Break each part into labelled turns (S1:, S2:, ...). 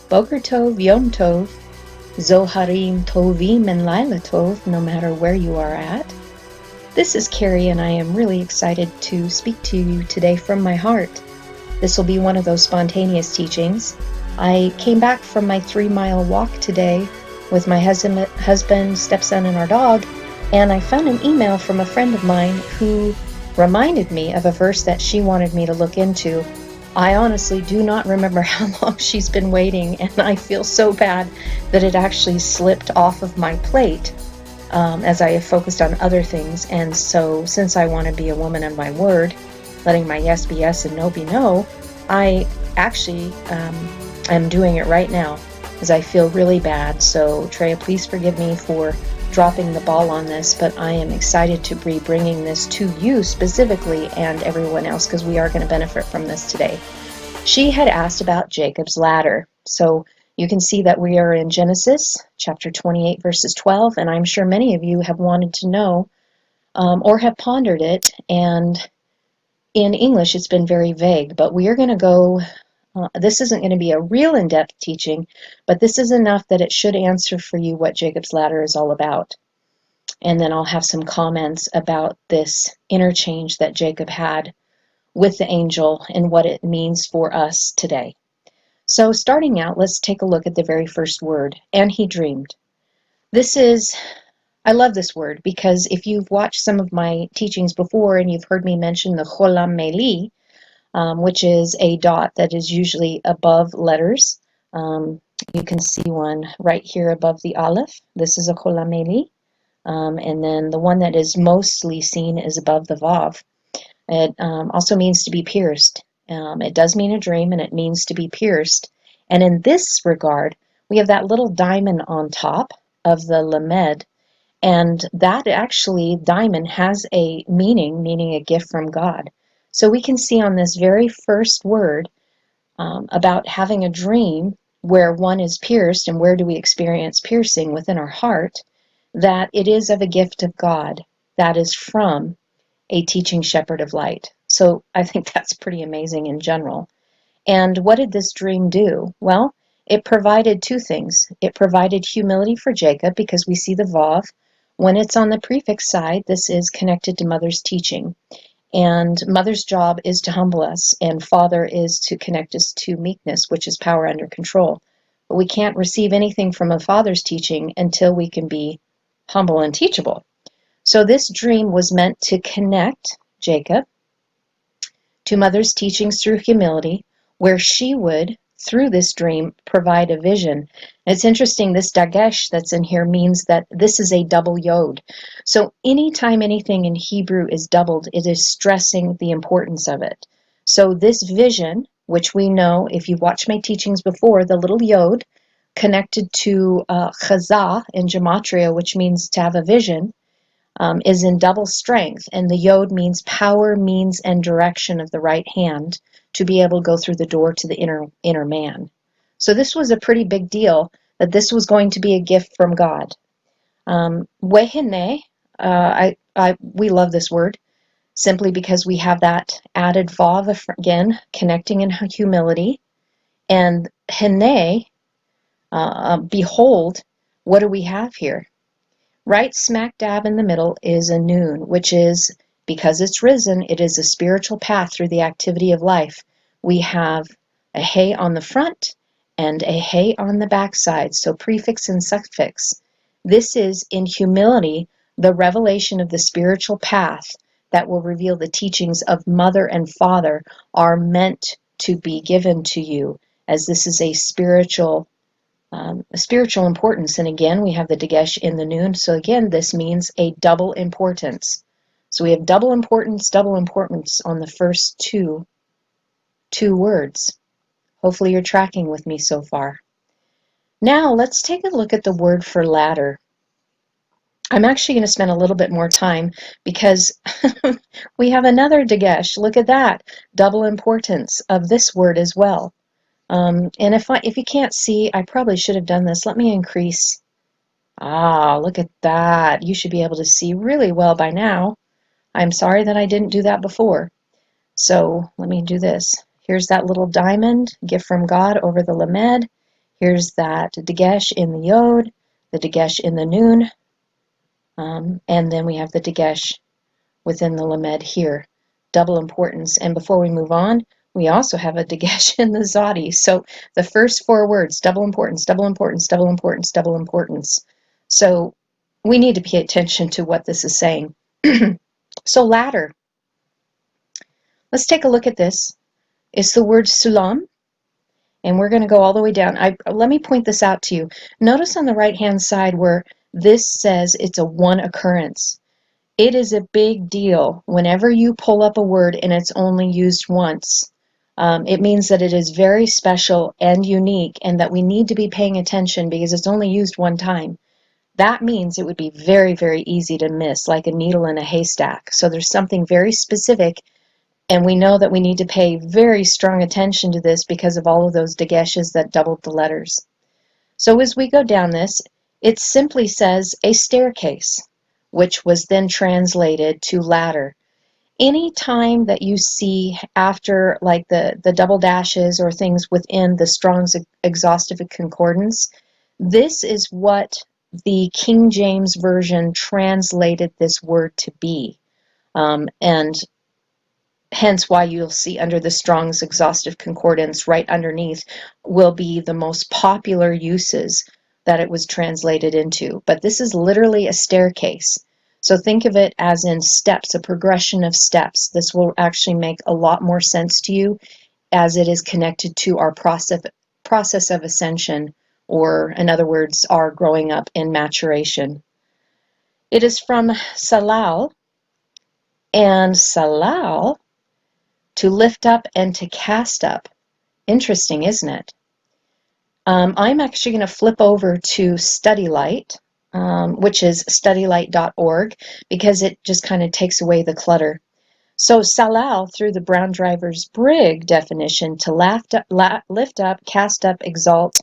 S1: Boker Tov, Yom Tov, Zoharim Tovim, and Laila Tov, no matter where you are at. This is Carrie, and I am really excited to speak to you today from my heart. This will be one of those spontaneous teachings. I came back from my 3-mile walk today with my husband, stepson, and our dog, and I found an email from a friend of mine who reminded me of a verse that she wanted me to look into. I honestly do not remember how long she's been waiting, and I feel so bad that it actually slipped off of my plate as I have focused on other things. And so since I want to be a woman of my word, letting my yes be yes and no be no, I actually am doing it right now because I feel really bad. So Treya, please forgive me for dropping the ball on this, but I am excited to be bringing this to you specifically and everyone else because we are going to benefit from this today. She had asked about Jacob's ladder. So you can see that we are in Genesis chapter 28 verses 12, and I'm sure many of you have wanted to know or have pondered it, and in English it's been very vague, but we are going to go this isn't going to be a real in-depth teaching, but this is enough that it should answer for you what Jacob's ladder is all about. And then I'll have some comments about this interchange that Jacob had with the angel and what it means for us today. So starting out, let's take a look at the very first word, and he dreamed. I love this word because if you've watched some of my teachings before and you've heard me mention the cholam meli, which is a dot that is usually above letters. You can see one right here above the aleph. This is a cholam meli. And then the one that is mostly seen is above the vav. It also means to be pierced. It does mean a dream, and it means to be pierced. And in this regard, we have that little diamond on top of the lamed, and that actually diamond has a meaning a gift from God. So we can see on this very first word about having a dream where one is pierced, and where do we experience piercing within our heart, that it is of a gift of God that is from a teaching shepherd of light. So I think that's pretty amazing in general. And what did this dream do? Well, it provided two things. It provided humility for Jacob because we see the vav. When it's on the prefix side, this is connected to mother's teaching. And mother's job is to humble us, and father is to connect us to meekness, which is power under control. But we can't receive anything from a father's teaching until we can be humble and teachable. So this dream was meant to connect Jacob to mother's teachings through humility, where she would, through this dream, provide a vision. It's interesting, this dagesh that's in here means that this is a double yod. So anytime anything in Hebrew is doubled, it is stressing the importance of it. So this vision, which we know, if you've watched my teachings before, the little yod connected to chazah in gematria, which means to have a vision, is in double strength, and the yod means power, means, and direction of the right hand to be able to go through the door to the inner man. So this was a pretty big deal that this was going to be a gift from God. Wehene, we love this word simply because we have that added vav again, connecting in humility, and hene, behold. What do we have here? Right smack dab in the middle is a noon, which is, because it's risen, it is a spiritual path through the activity of life. We have a hey on the front and a hey on the backside, so prefix and suffix. This is, in humility, the revelation of the spiritual path that will reveal the teachings of mother and father are meant to be given to you, as this is a spiritual importance. And again, we have the dagesh in the noon. So again, this means a double importance. So we have double importance on the first two words. Hopefully you're tracking with me so far. Now let's take a look at the word for ladder. I'm actually going to spend a little bit more time because we have another dagesh. Look at that. Double importance of this word as well. And if you can't see, I probably should have done this. Let me increase. Look at that. You should be able to see really well by now. I'm sorry that I didn't do that before. So let me do this. Here's that little diamond, gift from God over the lamed. Here's that dagesh in the yod, the dagesh in the nun, and then we have the dagesh within the lamed here. Double importance. And before we move on, we also have a dagesh in the zadi. So the first four words, double importance, double importance, double importance, double importance. So we need to pay attention to what this is saying. So ladder. Let's take a look at this. It's the word sulam, and we're going to go all the way down. Let me point this out to you. Notice on the right-hand side where this says it's a one occurrence. It is a big deal whenever you pull up a word and it's only used once. It means that it is very special and unique and that we need to be paying attention because it's only used one time. That means it would be very, very easy to miss, like a needle in a haystack. So there's something very specific, and we know that we need to pay very strong attention to this because of all of those dageshes that doubled the letters. So as we go down this, it simply says a staircase, which was then translated to ladder. Any time that you see after like the double dashes or things within the Strong's Exhaustive Concordance, this is what the King James Version translated this word to be. And hence why you'll see under the Strong's Exhaustive Concordance right underneath will be the most popular uses that it was translated into. But this is literally a staircase. So think of it as in steps, a progression of steps. This will actually make a lot more sense to you as it is connected to our process of ascension, or in other words, our growing up in maturation. It is from Salal, and Salal, to lift up and to cast up. Interesting, isn't it? I'm actually going to flip over to StudyLight, which is studylight.org, because it just kind of takes away the clutter. So Salal, through the Brown Driver's Brig definition, to lift up, cast up, exalt,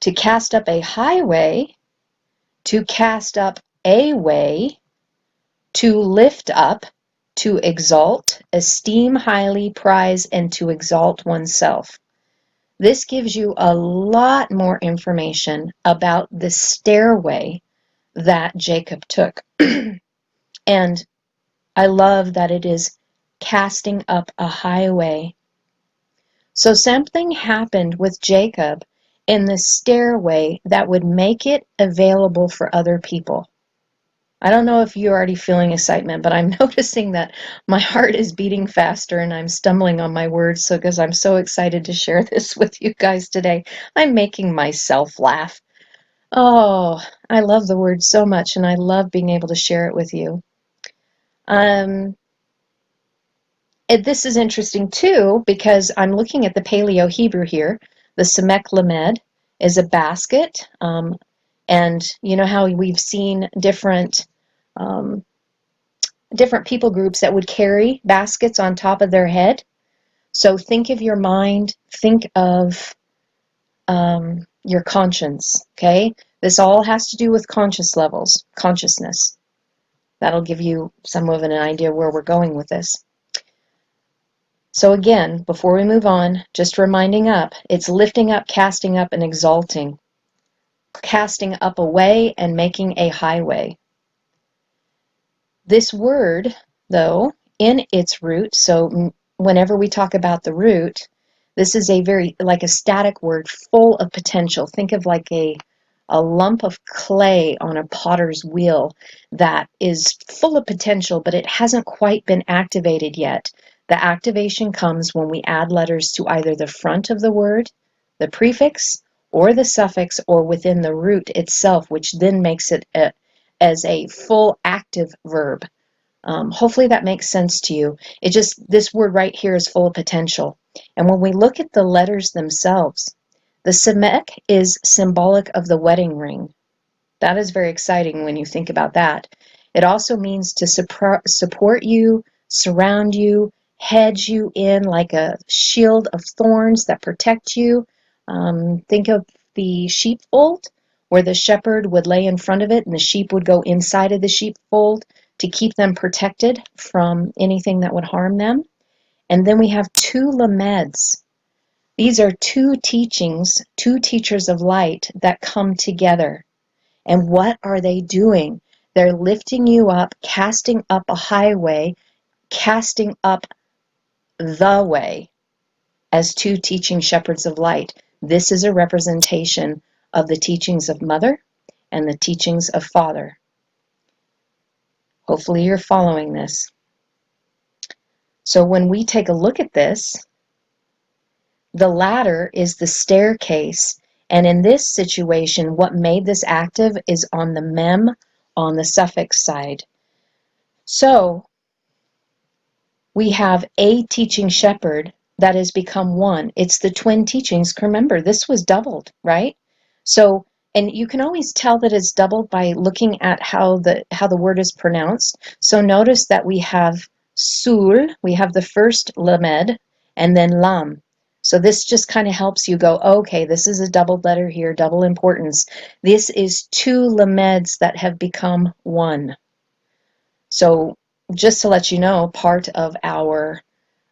S1: to cast up a highway, to cast up a way, to lift up, to exalt, esteem highly, prize, and to exalt oneself. This gives you a lot more information about the stairway that Jacob took. And I love that it is casting up a highway. So something happened with Jacob in the stairway that would make it available for other people. I don't know if you're already feeling excitement, but I'm noticing that my heart is beating faster and I'm stumbling on my words. So because I'm so excited to share this with you guys today, I'm making myself laugh. Oh, I love the word so much, and I love being able to share it with you. This is interesting too because I'm looking at the Paleo Hebrew here. The Samek Lamed is a basket, and you know how we've seen different people groups that would carry baskets on top of their head. So think of your mind, think of your conscience, okay? This all has to do with consciousness. That'll give you some of an idea where we're going with this. So again, before we move on, just reminding up, it's lifting up, casting up, and exalting. Casting up away and making a highway. This word, though, in its root, so whenever we talk about the root, this is a very, like a static word, full of potential. Think of like a lump of clay on a potter's wheel that is full of potential, but it hasn't quite been activated yet. The activation comes when we add letters to either the front of the word, the prefix, or the suffix, or within the root itself, which then makes it as a full active verb. Hopefully that makes sense to you. This word right here is full of potential. And when we look at the letters themselves, the Samek is symbolic of the wedding ring. That is very exciting when you think about that. It also means to support you, surround you, hedge you in like a shield of thorns that protect you. Think of the sheepfold, where the shepherd would lay in front of it and the sheep would go inside of the sheepfold to keep them protected from anything that would harm them. And then we have two lameds. These are two teachings, two teachers of light that come together. And what are they doing? They're lifting you up, casting up a highway, casting up the way as two teaching shepherds of light. This is a representation of the teachings of Mother and the teachings of Father. Hopefully you're following this. So when we take a look at this, the ladder is the staircase. And in this situation, what made this active is on the mem, on the suffix side. So we have a teaching shepherd that has become one. It's the twin teachings. Remember, this was doubled, right? So, and you can always tell that it's doubled by looking at how the word is pronounced. So notice that we have sul, we have the first lamed, and then lam. So this just kind of helps you go, okay, this is a doubled letter here, double importance. This is two lameds that have become one. So just to let you know, part of our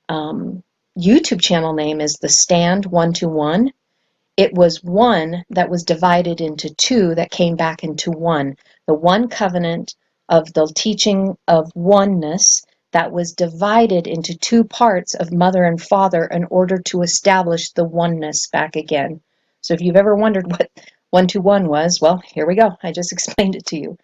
S1: YouTube channel name is The Stand 121. It was one that was divided into two that came back into one. The one covenant of the teaching of oneness that was divided into two parts of Mother and Father in order to establish the oneness back again. So if you've ever wondered what 121 was, well, here we go. I just explained it to you.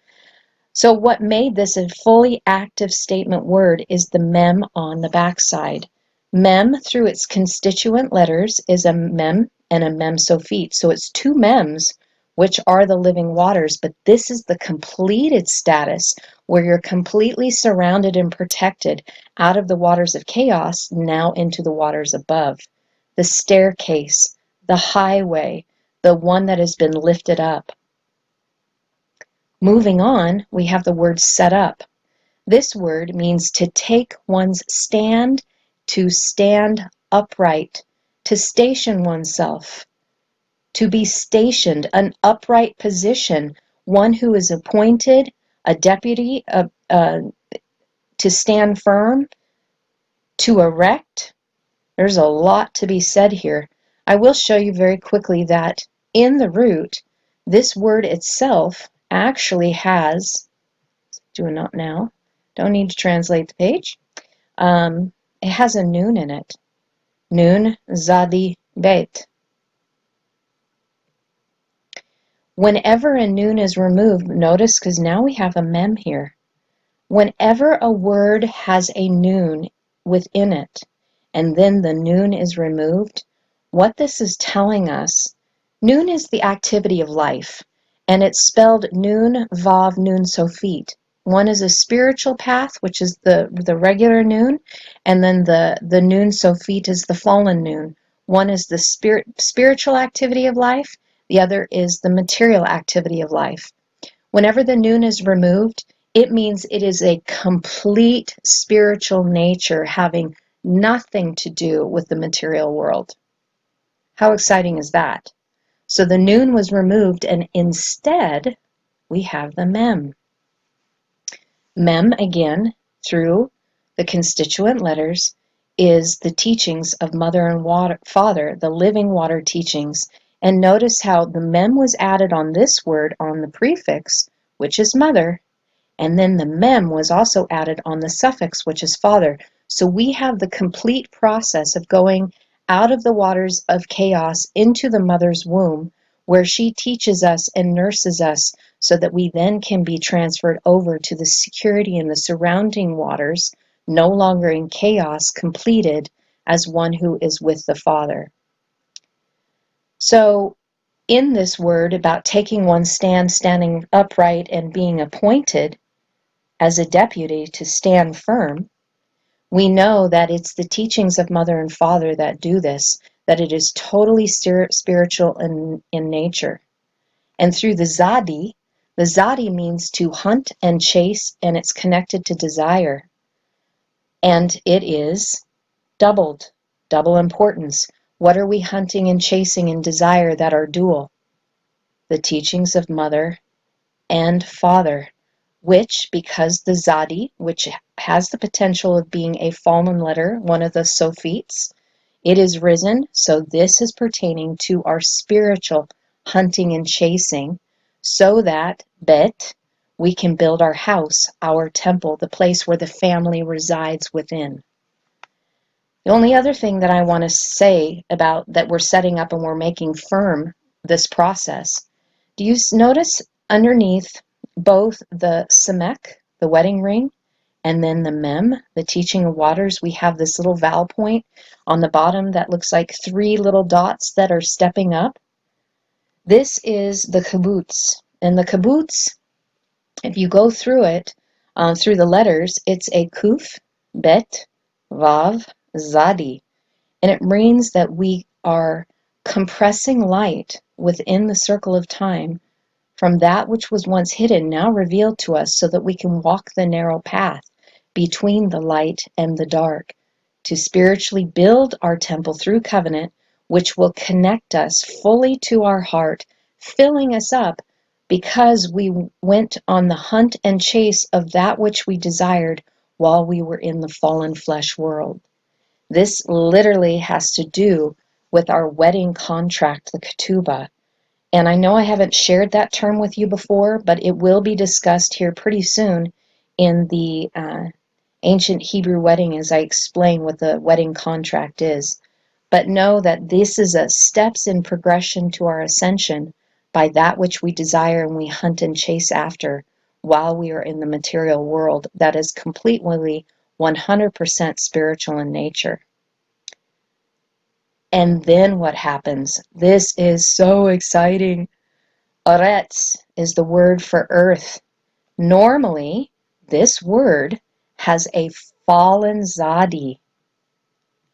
S1: So what made this a fully active statement word is the mem on the backside. Mem, through its constituent letters, is a mem and a mem sophete. So it's two mems, which are the living waters, but this is the completed status where you're completely surrounded and protected out of the waters of chaos, now into the waters above. The staircase, the highway, the one that has been lifted up. Moving on, we have the word set up. This word means to take one's stand, to stand upright, to station oneself, to be stationed, an upright position, one who is appointed, a deputy, to stand firm, to erect. There's a lot to be said here. I will show you very quickly that in the root, this word itself actually has, doing it now, don't need to translate the page. It has a noon in it. Noon zadi bet. Whenever a noon is removed, notice because now we have a mem here. Whenever a word has a noon within it, and then the noon is removed, what this is telling us, noon is the activity of life, and it's spelled noon, vav, noon, sophit. One is a spiritual path, which is the regular noon, and then the noon sophit is the fallen noon. One is the spiritual activity of life, the other is the material activity of life. Whenever the noon is removed, it means it is a complete spiritual nature having nothing to do with the material world. How exciting is that? So the noon was removed, and instead we have the mem. Mem, again, through the constituent letters, is the teachings of Mother and Father, the living water teachings. And notice how the mem was added on this word on the prefix, which is Mother, and then the mem was also added on the suffix, which is Father. So we have the complete process of going out of the waters of chaos into the mother's womb, where she teaches us and nurses us so that we then can be transferred over to the security in the surrounding waters, no longer in chaos, completed as one who is with the Father. So in this word about taking one's stand, standing upright, and being appointed as a deputy to stand firm, we know that it's the teachings of Mother and Father that do this, that it is totally spiritual in nature. And through the zadi means to hunt and chase, and it's connected to desire. And it is double importance. What are we hunting and chasing in desire that are dual? The teachings of Mother and Father, which, because the zadi, which has the potential of being a fallen letter, one of the sophites, It is risen, so this is pertaining to our spiritual hunting and chasing, so that, bet, we can build our house, our temple, the place where the family resides within. The only other thing that I want to say about that we're setting up and we're making firm this process, do you notice underneath both the Samek, the wedding ring, and then the Mem, the teaching of waters, we have this little vowel point on the bottom that looks like 3 little dots that are stepping up? This is the kibbutz. And the kibbutz, if you go through it, through the letters, it's a kuf, bet, vav, zadi. And it means that we are compressing light within the circle of time from that which was once hidden, now revealed to us, so that we can walk the narrow path between the light and the dark, to spiritually build our temple through covenant, which will connect us fully to our heart, filling us up because we went on the hunt and chase of that which we desired while we were in the fallen flesh world. This literally has to do with our wedding contract, the ketubah. And I know I haven't shared that term with you before, but it will be discussed here pretty soon in the ancient Hebrew wedding as I explain what the wedding contract is. But know that this is a steps in progression to our ascension by that which we desire and we hunt and chase after while we are in the material world that is completely 100% spiritual in nature. And then what happens? This is so exciting. Oretz is the word for earth. Normally, this word has a fallen zadi.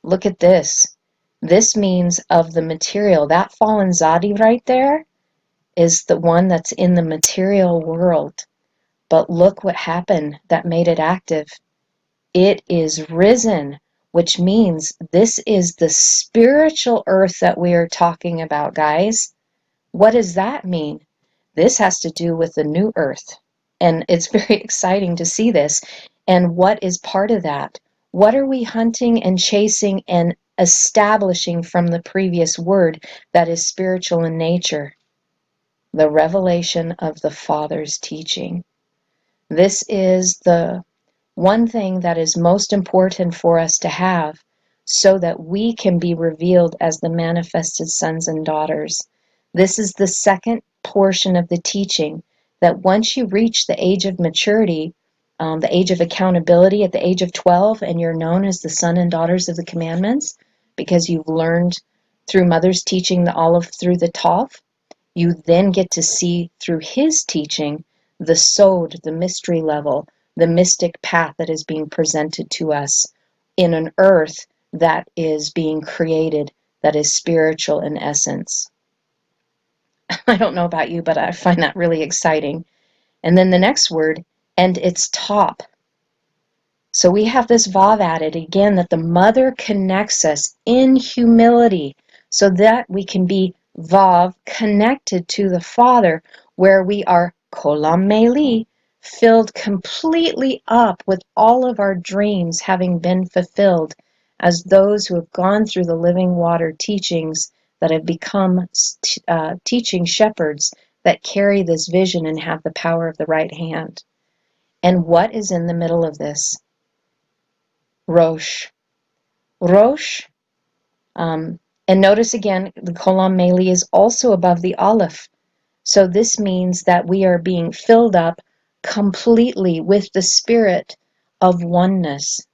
S1: Look at this. This means of the material. That fallen zadi right there is the one that's in the material world. But look what happened that made it active. It is risen, which means this is the spiritual earth that we are talking about, guys. What does that mean? This has to do with the new earth. And it's very exciting to see this. And what is part of that? What are we hunting and chasing and establishing from the previous word that is spiritual in nature? The revelation of the Father's teaching. This is the one thing that is most important for us to have so that we can be revealed as the manifested sons and daughters. This is the second portion of the teaching, that once you reach the age of maturity, the age of accountability at the age of 12, and you're known as the son and daughters of the commandments because you've learned through mother's teaching the olive through the Tov, you then get to see through his teaching the sod, the mystery level, the mystic path that is being presented to us in an earth that is being created, that is spiritual in essence. I don't know about you, but I find that really exciting. And then the next word, and its top. So we have this vav added again, that the mother connects us in humility so that we can be vav connected to the Father, where we are kolam meli, filled completely up with all of our dreams having been fulfilled as those who have gone through the living water teachings that have become teaching shepherds that carry this vision and have the power of the right hand. And what is in the middle of this? Rosh. Rosh, and notice again, the kolam meli is also above the aleph. So this means that we are being filled up completely with the spirit of oneness.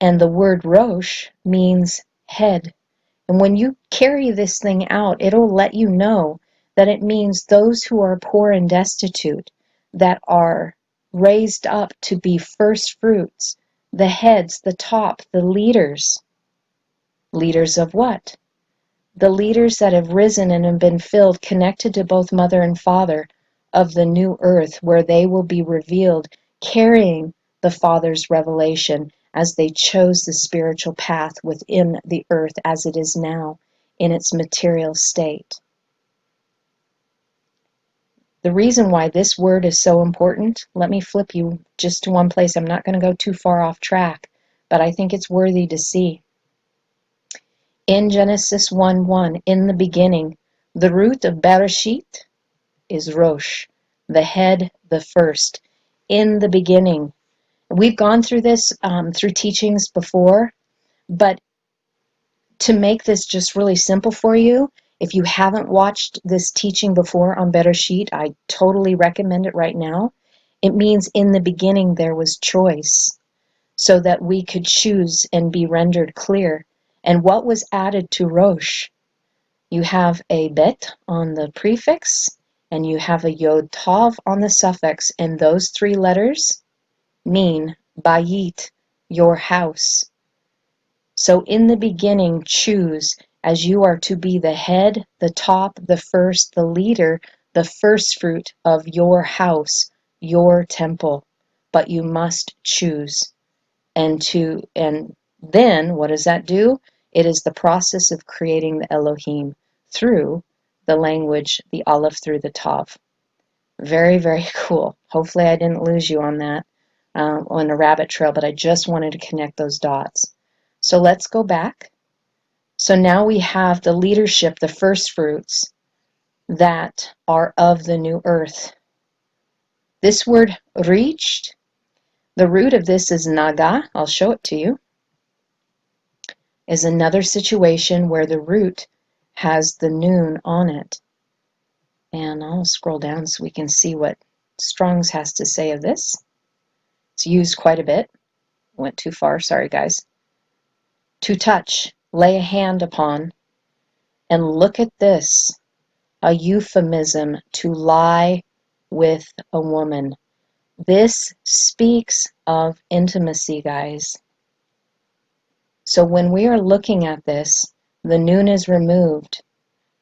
S1: And the word Rosh means head. And when you carry this thing out, it'll let you know that it means those who are poor and destitute, that are raised up to be first fruits, the heads, the top, the leaders. Leaders of what? The leaders that have risen and have been filled, connected to both mother and father of the new earth, where they will be revealed, carrying the Father's revelation as they chose the spiritual path within the earth as it is now in its material state. The reason why this word is so important, let me flip you just to one place. I'm not going to go too far off track, but I think it's worthy to see. In Genesis 1:1, in the beginning, the root of Bereshit is Rosh, the head, the first. In the beginning. We've gone through this through teachings before, but to make this just really simple for you, if you haven't watched this teaching before on Bereshit, I totally recommend it right now. It means in the beginning there was choice, so that we could choose and be rendered clear. And what was added to Rosh? You have a bet on the prefix, and you have a yod tav on the suffix, and those three letters mean bayit, your house. So in the beginning, choose, as you are to be the head, the top, the first, the leader, the first fruit of your house, your temple. But you must choose. And then what does that do? It is the process of creating the Elohim through the language, the Aleph through the Tav. Very, very cool. Hopefully I didn't lose you on that, on a rabbit trail, but I just wanted to connect those dots. So let's go back. So now we have the leadership, the first fruits that are of the new earth. This word reached, the root of this is naga. I'll show it to you. Is another situation where the root has the noon on it. And I'll scroll down so we can see what Strong's has to say of this. It's used quite a bit. Went too far, sorry guys. To touch, lay a hand upon, and look at this, a euphemism to lie with a woman. This speaks of intimacy, guys. So when we are looking at this, the noon is removed.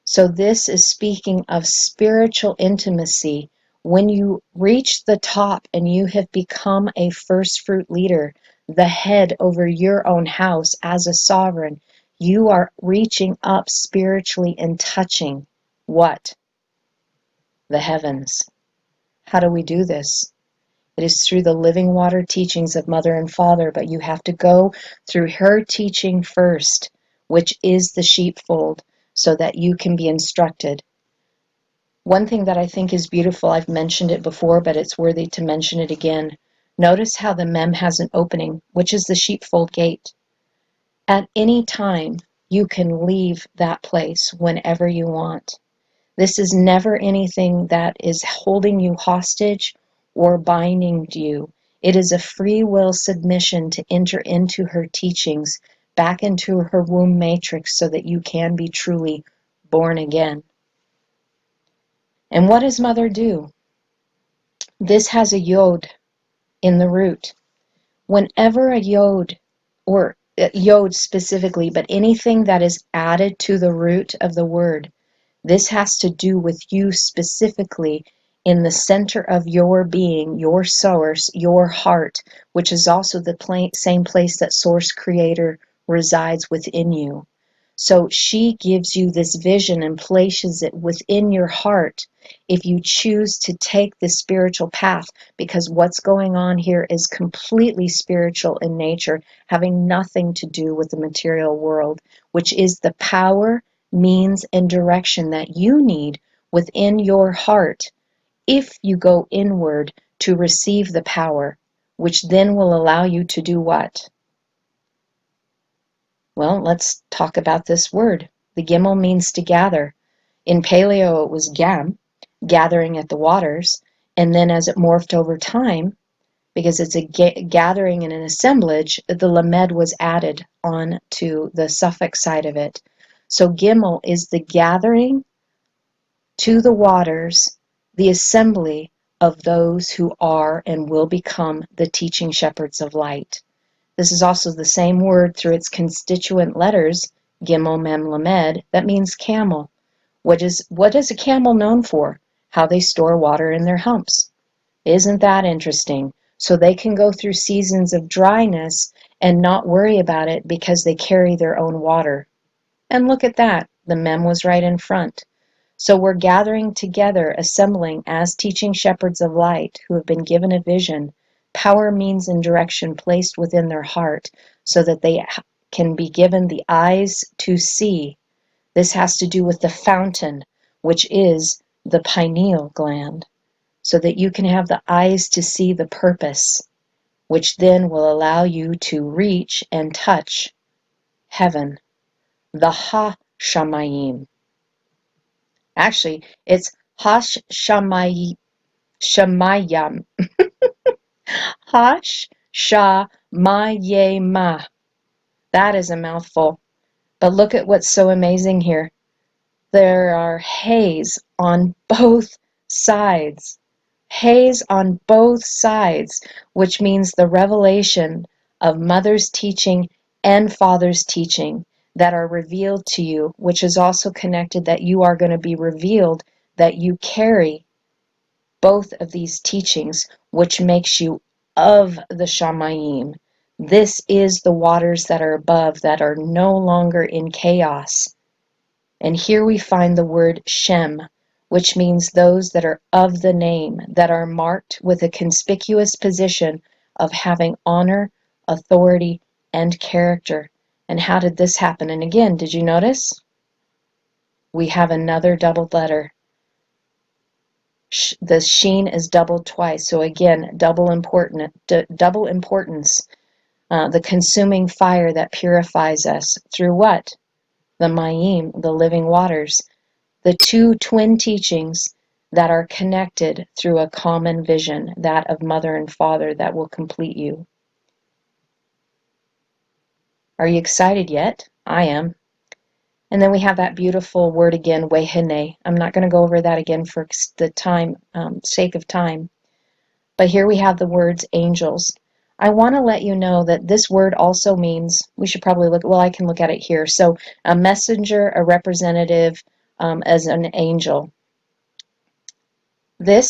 S1: So this is speaking of spiritual intimacy. When you reach the top and you have become a first fruit leader, the head over your own house as a sovereign, you are reaching up spiritually and touching what? The heavens. How do we do this? It is through the living water teachings of Mother and Father, but you have to go through her teaching first, which is the sheepfold, so that you can be instructed. One thing that I think is beautiful, I've mentioned it before, but it's worthy to mention it again. Notice how the mem has an opening, which is the sheepfold gate. At any time, you can leave that place whenever you want. This is never anything that is holding you hostage or binding you. It is a free will submission to enter into her teachings, back into her womb matrix, so that you can be truly born again. And what does Mother do? This has a yod in the root. Whenever a yod, or yod specifically, but anything that is added to the root of the word, this has to do with you specifically in the center of your being, your source, your heart, which is also the same place that Source Creator resides within you. So she gives you this vision and places it within your heart if you choose to take the spiritual path, because what's going on here is completely spiritual in nature, having nothing to do with the material world, which is the power, means, and direction that you need within your heart if you go inward to receive the power, which then will allow you to do what? Well, let's talk about this word. The gimel means to gather. In Paleo, it was gam, gathering at the waters, and then as it morphed over time, because it's a gathering and an assemblage, the lamed was added on to the suffix side of it. So gimel is the gathering to the waters, the assembly of those who are and will become the teaching shepherds of light. This is also the same word through its constituent letters, Gimel, Mem, Lamed, that means camel. What is a camel known for? How they store water in their humps. Isn't that interesting? So they can go through seasons of dryness and not worry about it because they carry their own water. And look at that, the Mem was right in front. So we're gathering together, assembling as teaching shepherds of light who have been given a vision, power, means, and direction placed within their heart so that they can be given the eyes to see. This has to do with the fountain, which is the pineal gland, so that you can have the eyes to see the purpose, which then will allow you to reach and touch heaven, the Ha-Shamayim. Actually, it's Hash-Shamayim, Hash-Shamayema. That is a mouthful. But look at what's so amazing here. There are hays on both sides. Hays on both sides, which means the revelation of mother's teaching and father's teaching that are revealed to you, which is also connected that you are going to be revealed, that you carry both of these teachings, which makes you of the Shamayim. This is the waters that are above, that are no longer in chaos. And here we find the word Shem, which means those that are of the name, that are marked with a conspicuous position of having honor, authority, and character. And how did this happen? And again, did you notice? We have another doubled letter. The sheen is doubled twice. So again, double importance. The consuming fire that purifies us through what? The Mayim, the living waters. The two twin teachings that are connected through a common vision, that of mother and father, that will complete you. Are you excited yet? I am. And then we have that beautiful word again, wehene. I'm not going to go over that again for the sake of time. But here we have the words angels. I want to let you know that this word also means, we should probably look, well, I can look at it here. So a messenger, a representative, as an angel. The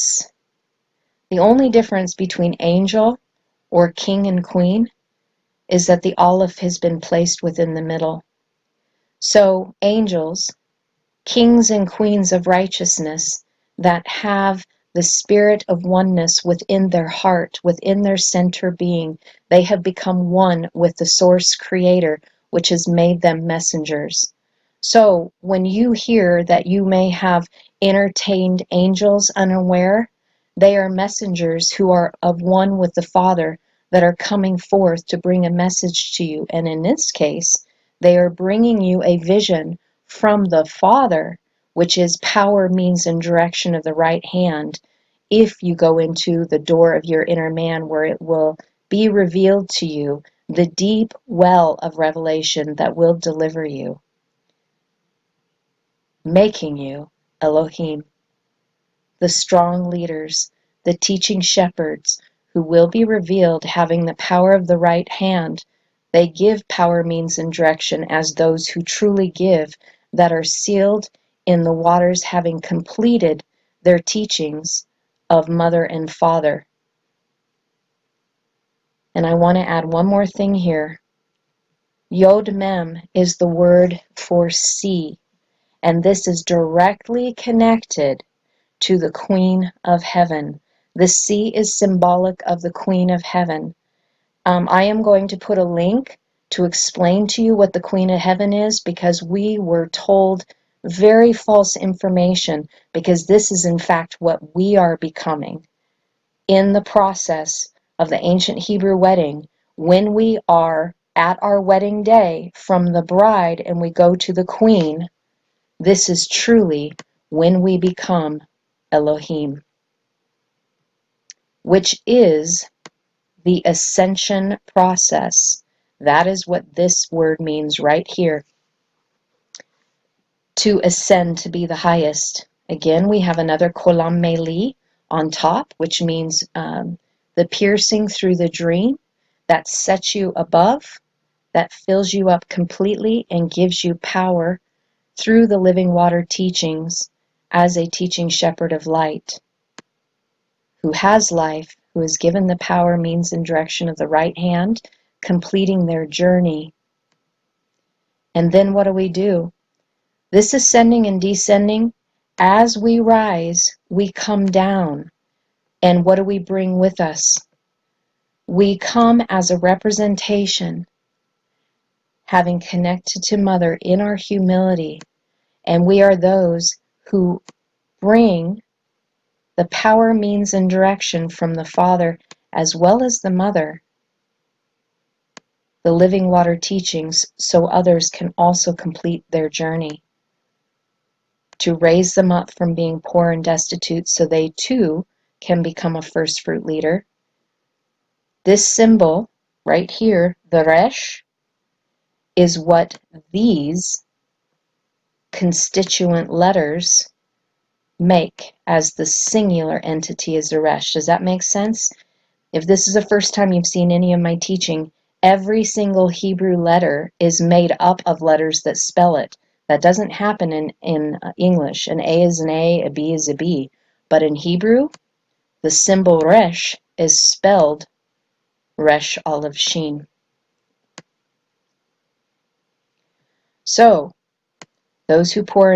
S1: only difference between angel or king and queen is that the aleph has been placed within the middle. So angels, kings and queens of righteousness that have the spirit of oneness within their heart, within their center being, they have become one with the source creator, which has made them messengers. So when you hear that you may have entertained angels unaware, they are messengers who are of one with the Father that are coming forth to bring a message to you. And in this case, they are bringing you a vision from the Father, which is power, means, and direction of the right hand, if you go into the door of your inner man, where it will be revealed to you the deep well of revelation that will deliver you, making you Elohim, the strong leaders, the teaching shepherds, who will be revealed having the power of the right hand. They give power, means, and direction as those who truly give, that are sealed in the waters, having completed their teachings of mother and father. And I want to add one more thing here. Yod Mem is the word for sea, and this is directly connected to the Queen of Heaven. The sea is symbolic of the Queen of Heaven. I am going to put a link to explain to you what the Queen of Heaven is, because we were told very false information, because this is in fact what we are becoming in the process of the ancient Hebrew wedding. When we are at our wedding day from the bride and we go to the queen, this is truly when we become Elohim, which is the ascension process. That is what this word means right here. To ascend, to be the highest. Again, we have another kolam meli on top, which means the piercing through the dream that sets you above, that fills you up completely and gives you power through the living water teachings as a teaching shepherd of light, who has life, who is given the power, means, and direction of the right hand, completing their journey. And then what do? This ascending and descending, as we rise, we come down. And what do we bring with us? We come as a representation, having connected to Mother in our humility, and we are those who bring the power, means, and direction from the Father as well as the Mother, the living water teachings, so others can also complete their journey, to raise them up from being poor and destitute so they too can become a first fruit leader. This symbol right here, the Resh, is what these constituent letters make as the singular entity as the Resh. Does that make sense? If this is the first time you've seen any of my teaching, every single Hebrew letter is made up of letters that spell it. That doesn't happen in English. An A is an A, B is a B. But in Hebrew, the symbol Resh is spelled Resh Aleph Shin. So, those who are poor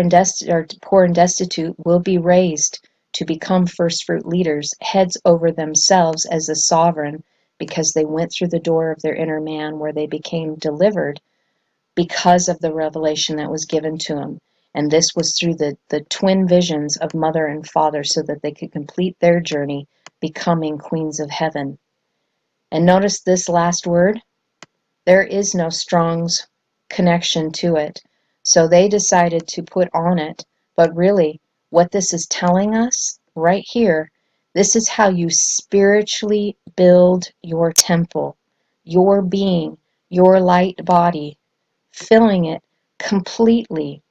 S1: and destitute will be raised to become first fruit leaders, heads over themselves as a sovereign, because they went through the door of their inner man where they became delivered because of the revelation that was given to them. And this was through the twin visions of Mother and Father so that they could complete their journey becoming queens of heaven. And notice this last word, there is no Strong's connection to it. So they decided to put on it. But really, what this is telling us right here, this is how you spiritually build your temple, your being, your light body, filling it completely.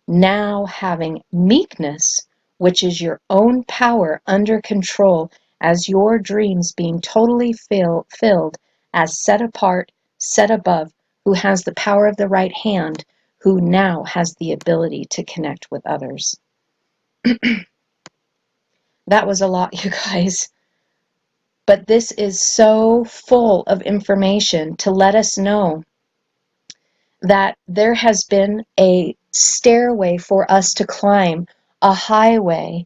S1: Now having meekness, which is your own power under control, as your dreams being totally filled, as set apart, set above, who has the power of the right hand, who now has the ability to connect with others. That was a lot, you guys. But this is so full of information to let us know that there has been a stairway for us to climb, a highway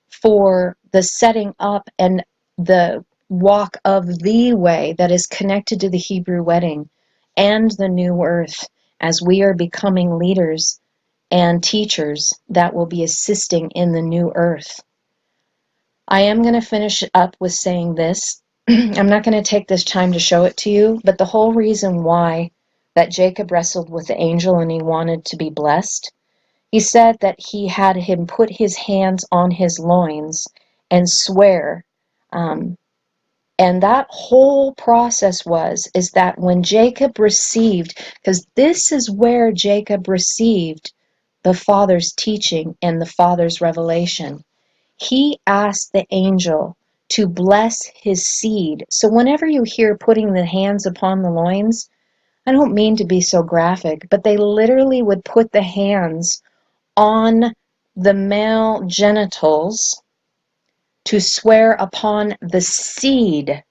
S1: for the setting up and the walk of the way that is connected to the Hebrew wedding and the new earth, as we are becoming leaders and teachers that will be assisting in the new earth. I am going to finish up with saying this. I'm not going to take this time to show it to you, but the whole reason why that Jacob wrestled with the angel and he wanted to be blessed, he said that he had him put his hands on his loins and swear. And that whole process is that when Jacob received, because this is where Jacob received the Father's teaching and the Father's revelation. He asked the angel to bless his seed. So whenever you hear putting the hands upon the loins, I don't mean to be so graphic, but they literally would put the hands on the male genitals to swear upon the seed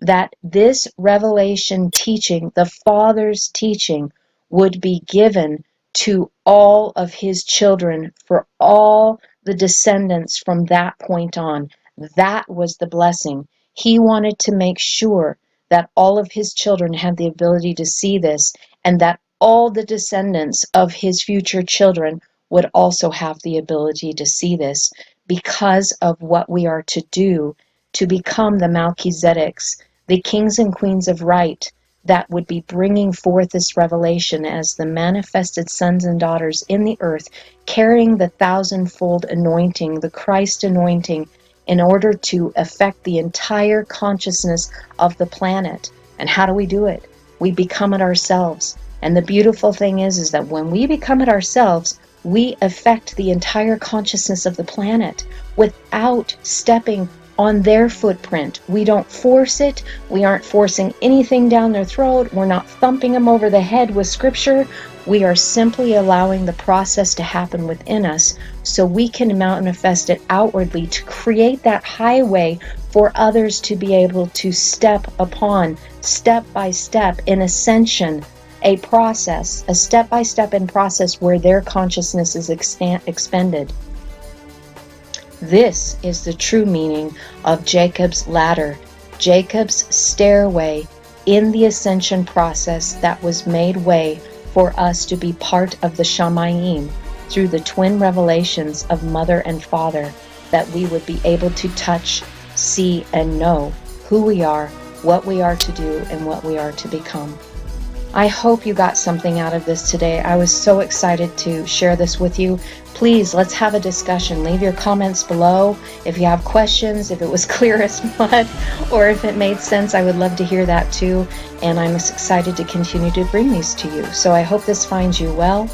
S1: that this revelation teaching, the Father's teaching, would be given to all of his children for all the descendants from that point on. That was the blessing. He wanted to make sure that all of his children had the ability to see this, and that all the descendants of his future children would also have the ability to see this, because of what we are to do to become the Melchizedeks, the kings and queens of right that would be bringing forth this revelation as the manifested sons and daughters in the earth, carrying the thousandfold anointing, the Christ anointing, in order to affect the entire consciousness of the planet. And how do we do it? We become it ourselves. And the beautiful thing is that when we become it ourselves, we affect the entire consciousness of the planet without stepping on their footprint. We don't force it. We aren't forcing anything down their throat. We're not thumping them over the head with scripture. We are simply allowing the process to happen within us so we can manifest it outwardly to create that highway for others to be able to step upon, step by step in ascension, a process, a step-by-step in process where their consciousness is expended. This is the true meaning of Jacob's ladder, Jacob's stairway in the ascension process that was made way for us to be part of the Shamayim through the twin revelations of Mother and Father, that we would be able to touch, see, and know who we are, what we are to do, and what we are to become. I hope you got something out of this today. I was so excited to share this with you. Please, let's have a discussion. Leave your comments below. If you have questions, if it was clear as mud, or if it made sense, I would love to hear that too. And I'm excited to continue to bring these to you. So I hope this finds you well.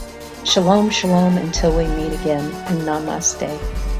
S1: Shalom, shalom, until we meet again. And namaste.